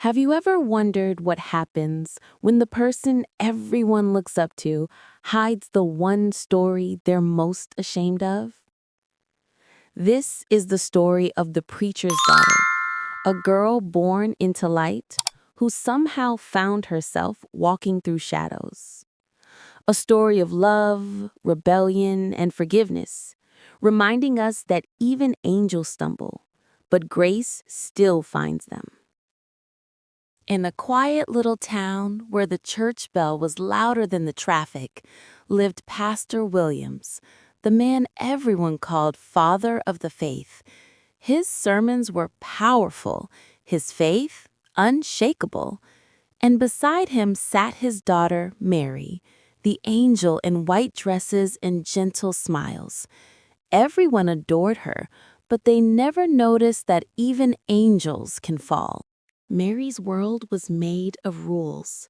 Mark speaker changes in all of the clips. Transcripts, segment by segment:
Speaker 1: Have you ever wondered what happens when the person everyone looks up to hides the one story they're most ashamed of? This is the story of the preacher's daughter, a girl born into light who somehow found herself walking through shadows. A story of love, rebellion, and forgiveness, reminding us that even angels stumble, but grace still finds them. In a quiet little town where the church bell was louder than the traffic, lived Pastor Williams, the man everyone called Father of the Faith. His sermons were powerful, his faith unshakable, and beside him sat his daughter, Mary, the angel in white dresses and gentle smiles. Everyone adored her, but they never noticed that even angels can fall. Mary's world was made of rules.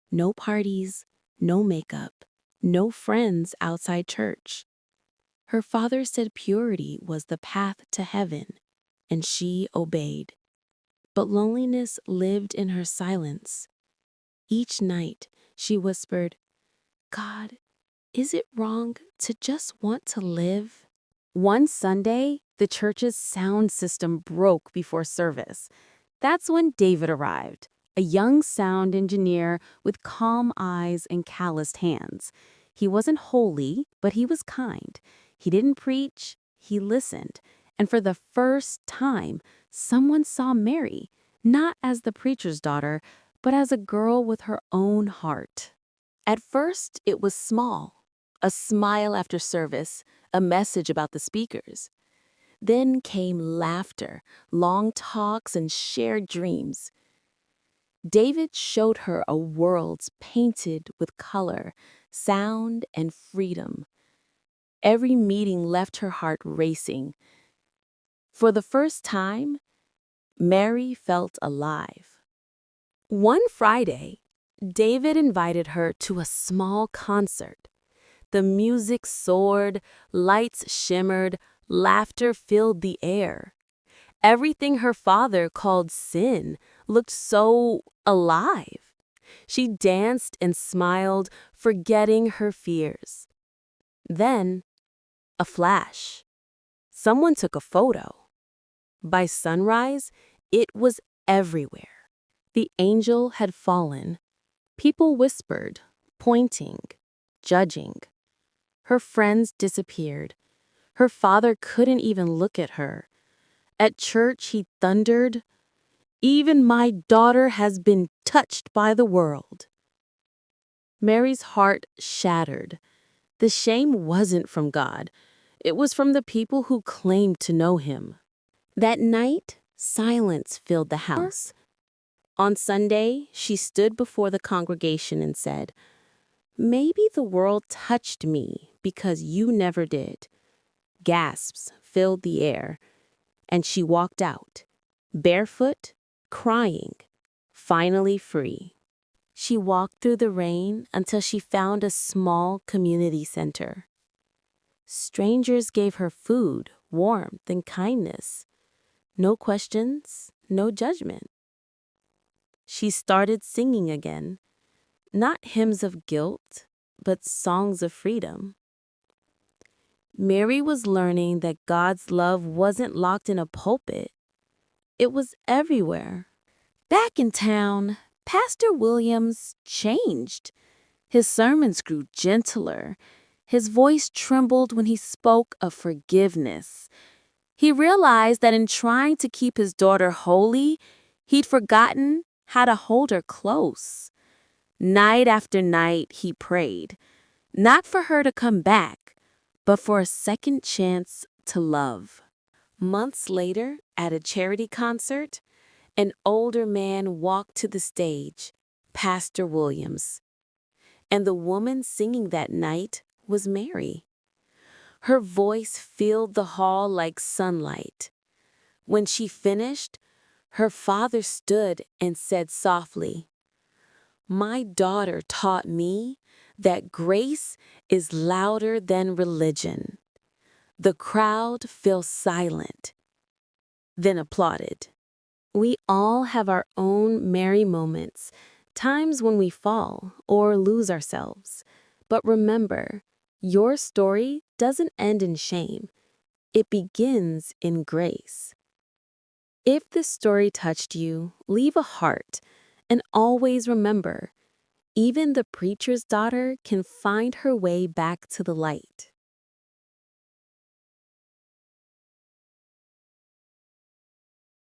Speaker 1: No parties, no makeup, no friends outside church. Her father said purity was the path to heaven, and she obeyed. But loneliness lived in her silence. Each night, she whispered, "God, is it wrong to just want to live?" One Sunday, the church's sound system broke before service. That's when David arrived, a young sound engineer with calm eyes and calloused hands. He wasn't holy, but he was kind. He didn't preach, he listened. And for the first time, someone saw Mary, not as the preacher's daughter, but as a girl with her own heart. At first, it was small, a smile after service, a message about the speakers. Then came laughter, long talks, and shared dreams. David showed her a world painted with color, sound, and freedom. Every meeting left her heart racing. For the first time, Mary felt alive. One Friday, David invited her to a small concert. The music soared, lights shimmered, laughter filled the air. Everything her father called sin looked so alive. She danced and smiled, forgetting her fears. Then, a flash. Someone took a photo. By sunrise, it was everywhere. The angel had fallen. People whispered, pointing, judging. Her friends disappeared. Her father couldn't even look at her. At church, he thundered, "Even my daughter has been touched by the world." Mary's heart shattered. The shame wasn't from God. It was from the people who claimed to know him. That night, silence filled the house. On Sunday, she stood before the congregation and said, "Maybe the world touched me because you never did." Gasps filled the air, and she walked out, barefoot, crying, finally free. She walked through the rain until she found a small community center. Strangers gave her food, warmth, and kindness. No questions, no judgment. She started singing again, not hymns of guilt, but songs of freedom. Mary was learning that God's love wasn't locked in a pulpit. It was everywhere. Back in town, Pastor Williams changed. His sermons grew gentler. His voice trembled when he spoke of forgiveness. He realized that in trying to keep his daughter holy, he'd forgotten how to hold her close. Night after night, he prayed, not for her to come back, but for a second chance to love. Months later, at a charity concert, an older man walked to the stage, Pastor Williams. And the woman singing that night was Mary. Her voice filled the hall like sunlight. When she finished, her father stood and said softly, "My daughter taught me that grace is louder than religion." The crowd fell silent, then applauded. We all have our own merry moments, times when we fall or lose ourselves. But remember, your story doesn't end in shame. It begins in grace. If this story touched you, leave a heart. And always remember, even the preacher's daughter can find her way back to the light.